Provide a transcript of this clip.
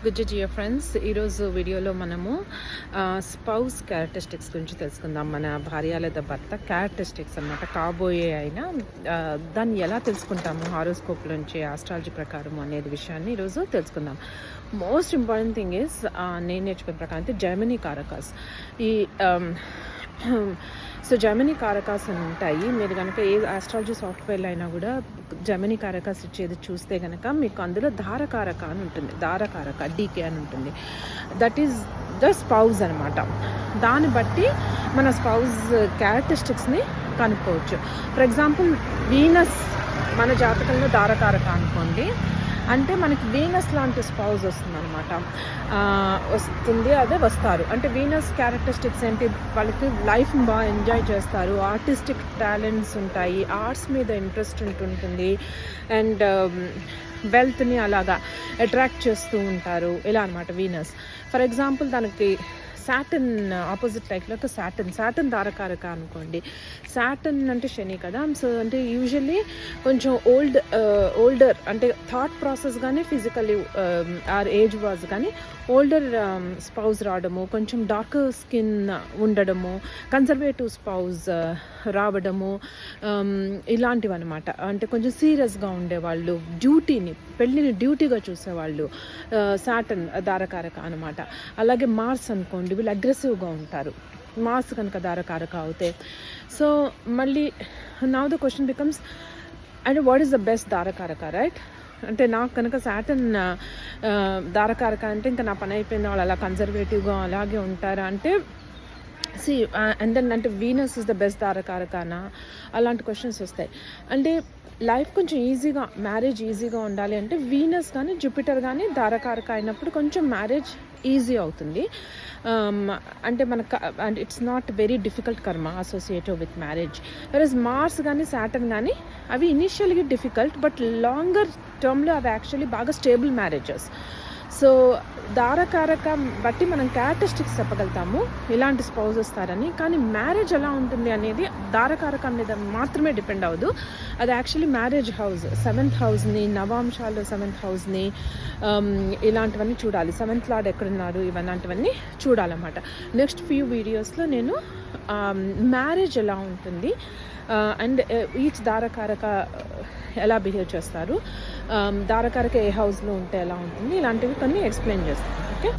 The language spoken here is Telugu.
గుడ్ డియర్ ఫ్రెండ్స్, ఈరోజు వీడియోలో మనము స్పౌస్ క్యారెక్టరిస్టిక్స్ గురించి తెలుసుకుందాం. మన భార్య లేదా భర్త క్యారెక్టరిస్టిక్స్ అన్నమాట, కాబోయే అయినా దాన్ని ఎలా తెలుసుకుంటాము హారోస్కోప్ నుంచి, ఆస్ట్రాలజీ ప్రకారం అనేది విషయాన్ని ఈరోజు తెలుసుకుందాం. మోస్ట్ ఇంపార్టెంట్ థింగ్ ఈజ్ నేను నేర్చుకున్న ప్రకారం అయితే జెమినీ కారకాస్. ఈ సో జెమినీ కారకాస్ అని ఉంటాయి. మీరు కనుక ఏ ఆస్ట్రాలజీ సాఫ్ట్వేర్లో అయినా కూడా జెమినీ కారకాస్ ఇచ్చేది చూస్తే కనుక మీకు అందులో ధారకారక అని ఉంటుంది, ధారకారక డీకే అని ఉంటుంది. దట్ ఈస్ ద స్పౌజ్ అనమాట. దాన్ని బట్టి మన స్పౌజ్ క్యారెక్టరిస్టిక్స్ని కనుక్కోవచ్చు. ఫర్ ఎగ్జాంపుల్ వీనస్ మన జాతకంలో ధారకారక అనుకోండి, అంటే మనకి వీనస్ లాంటి స్పౌజ్ వస్తుందన్నమాట, వస్తారు. అంటే వీనస్ క్యారెక్టరిస్టిక్స్ ఏంటి, వాళ్ళకి లైఫ్ని బాగా ఎంజాయ్ చేస్తారు, ఆర్టిస్టిక్ టాలెంట్స్ ఉంటాయి, ఆర్ట్స్ మీద ఇంట్రెస్ట్ ఉంటుంటుంది, అండ్ వెల్త్ని అలాగా అట్రాక్ట్ చేస్తూ ఉంటారు, ఇలా అనమాట వీనస్. ఫర్ ఎగ్జాంపుల్ దానికి సాటర్న్ ఆపోజిట్ టైప్లో ఒక సాటర్న్ ధారకారక అనుకోండి. సాటర్న్ అంటే శని కదా, సో అంటే యూజువల్లీ కొంచెం ఓల్డర్ అంటే థాట్ ప్రాసెస్ కానీ ఫిజికల్లీ ఆర్ ఏజ్ వాజ్ కానీ ఓల్డర్ స్పౌజ్ రావడము, కొంచెం డార్క్ స్కిన్ ఉండడము, కన్సర్వేటివ్ స్పౌజ్ రావడము, ఇలాంటివి అనమాట. అంటే కొంచెం సీరియస్గా ఉండేవాళ్ళు, పెళ్ళిని డ్యూటీగా చూసేవాళ్ళు సాటర్న్ ధారకారక అనమాట. అలాగే మార్స్ అనుకోండి, వీళ్ళు అగ్రెసివ్గా ఉంటారు, మార్స్ కనుక ధారకారక అవుతే. సో మళ్ళీ నౌ ద క్వశ్చన్ బికమ్స్, అంటే వాట్ ఈస్ ద బెస్ట్ ధారకారక, రైట్? అంటే నాకు కనుక సాటర్న్ ధారకారక అంటే ఇంకా నా పని అయిపోయిన వాళ్ళు అలా కన్జర్వేటివ్గా అలాగే ఉంటారా అంటే అండ్ దెన్ అంటే వీనస్ ఇస్ ద బెస్ట్ ధారకారకానా, అలాంటి క్వశ్చన్స్ వస్తాయి. అంటే లైఫ్ కొంచెం ఈజీగా, మ్యారేజ్ ఈజీగా ఉండాలి అంటే వీనస్ కానీ జూపిటర్ కానీ ధారకారక అయినప్పుడు కొంచెం మ్యారేజ్ ఈజీ అవుతుంది. అంటే మనకు అంటే ఇట్స్ నాట్ వెరీ డిఫికల్ట్ కర్మ associated with marriage. Venus Mars కానీ సాటర్న్ కానీ అవి ఇనిషియల్గా డిఫికల్ట్, బట్ లాంగర్ టర్మ్లో అవి యాక్చువల్లీ బాగా స్టేబుల్ మ్యారేజెస్. సో ధారకారక బట్టి మనం క్యారెక్టరిస్టిక్స్ చెప్పగలుగుతాము ఇలాంటి స్పౌజ్ వస్తారని. కానీ మ్యారేజ్ ఎలా ఉంటుంది అనేది ధారకారక మీద మాత్రమే డిపెండ్ అవ్వదు. అది యాక్చువల్లీ మ్యారేజ్ హౌస్, 7th హౌస్ని, నవాంశాలు 7th హౌస్ని, ఇలాంటివన్నీ చూడాలి. 7th లార్డ్ ఎక్కడున్నారు, ఇవన్నీ చూడాలన్నమాట. నెక్స్ట్ ఫ్యూ వీడియోస్లో నేను మ్యారేజ్ ఎలా ఉంటుంది అండ్ ఈచ్ ధారకారక ఎలా బిహేవ్ చేస్తారు, ధారకారక ఏ హౌస్లో ఉంటే ఎలా ఉంటుంది, ఇలాంటివి కొన్ని ఎక్స్ప్లెయిన్ చేస్తాను. ఓకే.